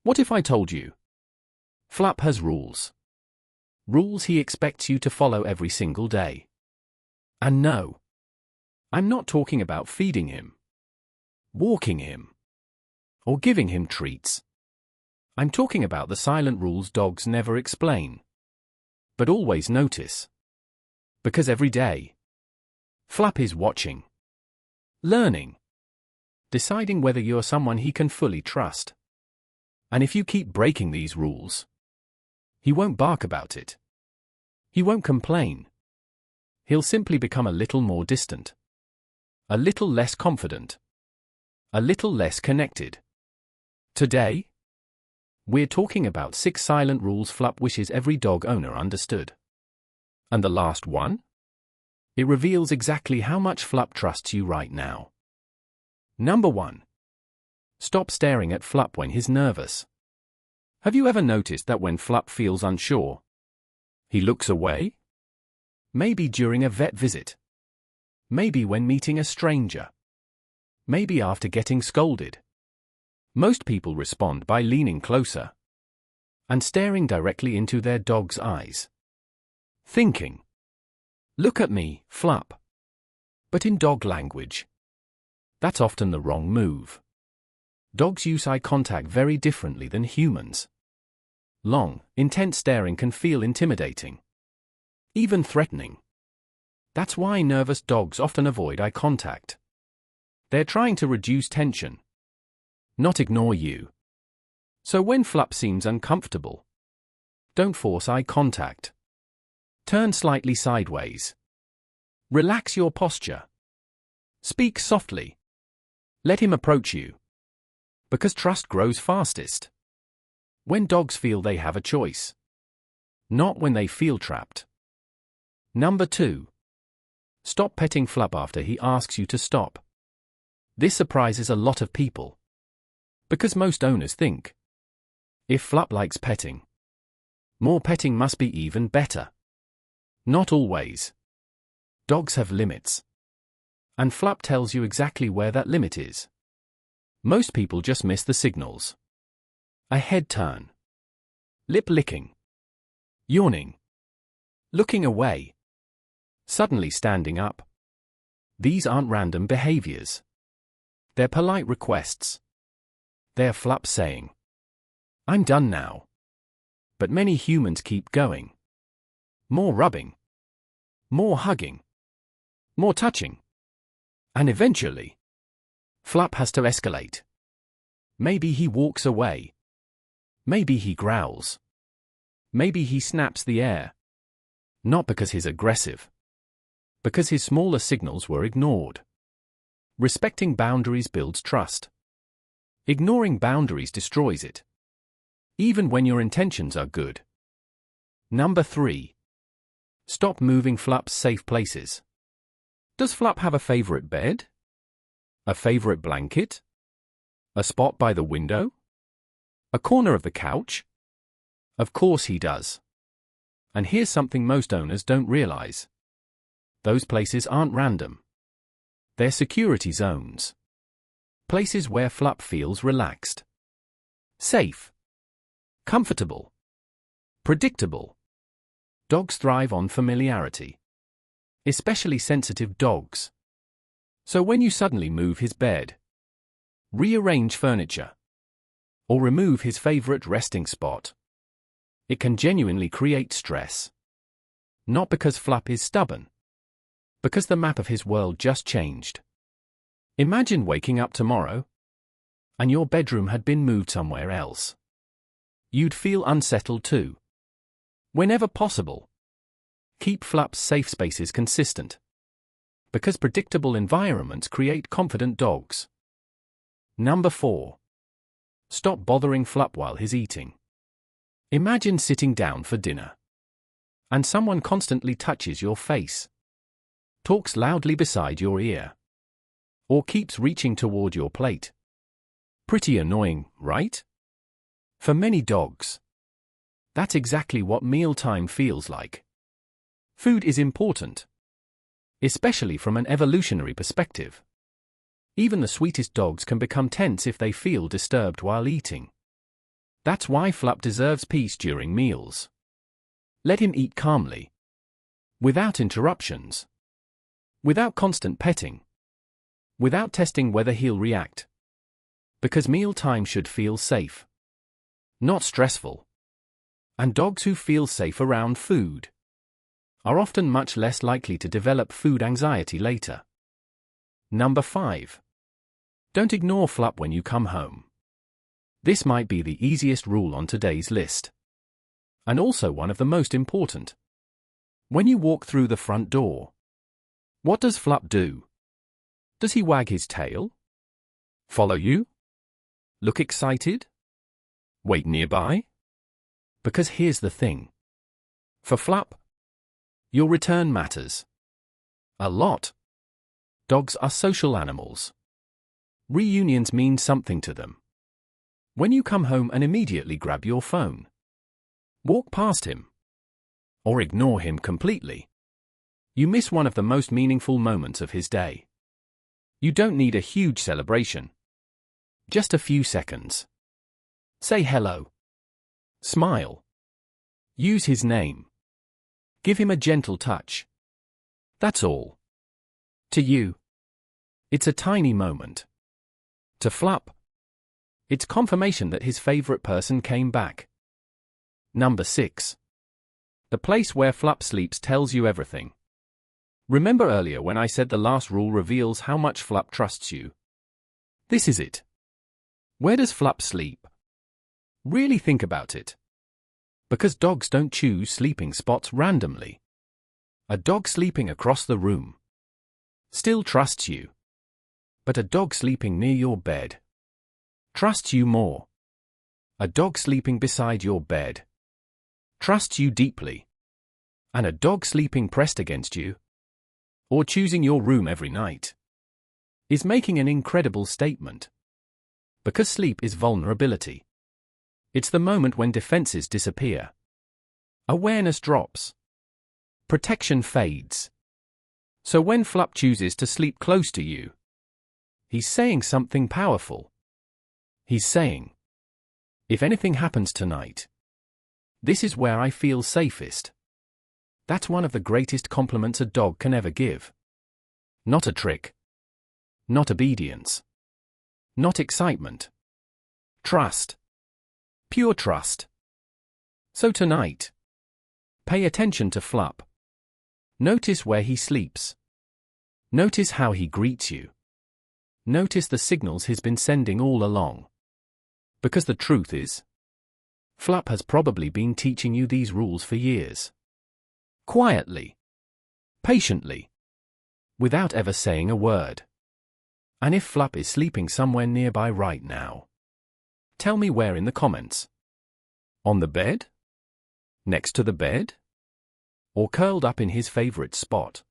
What if I told you? Flup has rules. Rules he expects you to follow every single day. And no, I'm not talking about feeding him, walking him, or giving him treats. I'm talking about the silent rules dogs never explain, but always notice. Because every day, Flup is watching, learning, deciding whether you're someone he can fully trust. And if you keep breaking these rules, he won't bark about it. He won't complain. He'll simply become a little more distant, a little less confident, a little less connected. Today, we're talking about 6 silent rules Flup wishes every dog owner understood. And the last one? It reveals exactly how much Flup trusts you right now. Number 1. Stop staring at Flup when he's nervous. Have you ever noticed that when Flup feels unsure, he looks away? Maybe during a vet visit. Maybe when meeting a stranger. Maybe after getting scolded. Most people respond by leaning closer and staring directly into their dog's eyes, thinking, "Look at me, Flup." But in dog language, that's often the wrong move. Dogs use eye contact very differently than humans. Long, intense staring can feel intimidating, even threatening. That's why nervous dogs often avoid eye contact. They're trying to reduce tension, not ignore you. So when Flup seems uncomfortable, don't force eye contact. Turn slightly sideways. Relax your posture. Speak softly. Let him approach you. Because trust grows fastest when dogs feel they have a choice, not when they feel trapped. Number 2. Stop petting Flup after he asks you to stop. This surprises a lot of people, because most owners think, if Flup likes petting, more petting must be even better. Not always. Dogs have limits. And Flup tells you exactly where that limit is. Most people just miss the signals. A head turn. Lip licking. Yawning. Looking away. Suddenly standing up. These aren't random behaviors. They're polite requests. They're Flup saying, "I'm done now." But many humans keep going. More rubbing. More hugging. More touching. And eventually, Flup has to escalate. Maybe he walks away. Maybe he growls. Maybe he snaps the air. Not because he's aggressive. Because his smaller signals were ignored. Respecting boundaries builds trust. Ignoring boundaries destroys it. Even when your intentions are good. Number 3. Stop moving Flup's safe places. Does Flup have a favorite bed? A favorite blanket? A spot by the window? A corner of the couch? Of course he does. And here's something most owners don't realize. Those places aren't random. They're security zones. Places where Flup feels relaxed, safe, comfortable, predictable. Dogs thrive on familiarity. Especially sensitive dogs. So when you suddenly move his bed, rearrange furniture, or remove his favorite resting spot, it can genuinely create stress. Not because Flup is stubborn, because the map of his world just changed. Imagine waking up tomorrow, and your bedroom had been moved somewhere else. You'd feel unsettled too. Whenever possible, keep Flup's safe spaces consistent. Because predictable environments create confident dogs. Number 4. Stop bothering Flup while he's eating. Imagine sitting down for dinner, and someone constantly touches your face, talks loudly beside your ear, or keeps reaching toward your plate. Pretty annoying, right? For many dogs, that's exactly what mealtime feels like. Food is important, especially from an evolutionary perspective. Even the sweetest dogs can become tense if they feel disturbed while eating. That's why Flup deserves peace during meals. Let him eat calmly. Without interruptions. Without constant petting. Without testing whether he'll react. Because mealtime should feel safe. Not stressful. And dogs who feel safe around food are often much less likely to develop food anxiety later. Number 5. Don't ignore Flup when you come home. This might be the easiest rule on today's list. And also one of the most important. When you walk through the front door, what does Flup do? Does he wag his tail? Follow you? Look excited? Wait nearby? Because here's the thing. For Flup, your return matters. A lot. Dogs are social animals. Reunions mean something to them. When you come home and immediately grab your phone, walk past him, or ignore him completely, you miss one of the most meaningful moments of his day. You don't need a huge celebration. Just a few seconds. Say hello. Smile. Use his name. Give him a gentle touch. That's all. To you, it's a tiny moment. To Flup, it's confirmation that his favorite person came back. Number 6. The place where Flup sleeps tells you everything. Remember earlier when I said the last rule reveals how much Flup trusts you? This is it. Where does Flup sleep? Really think about it. Because dogs don't choose sleeping spots randomly. A dog sleeping across the room still trusts you. But a dog sleeping near your bed trusts you more. A dog sleeping beside your bed trusts you deeply. And a dog sleeping pressed against you, or choosing your room every night, is making an incredible statement. Because sleep is vulnerability. It's the moment when defenses disappear. Awareness drops. Protection fades. So when Flup chooses to sleep close to you, he's saying something powerful. He's saying, if anything happens tonight, this is where I feel safest. That's one of the greatest compliments a dog can ever give. Not a trick. Not obedience. Not excitement. Trust. Pure trust. So tonight, pay attention to Flup. Notice where he sleeps. Notice how he greets you. Notice the signals he's been sending all along. Because the truth is, Flup has probably been teaching you these rules for years. Quietly. Patiently. Without ever saying a word. And if Flup is sleeping somewhere nearby right now, tell me where in the comments. On the bed? Next to the bed? Or curled up in his favorite spot?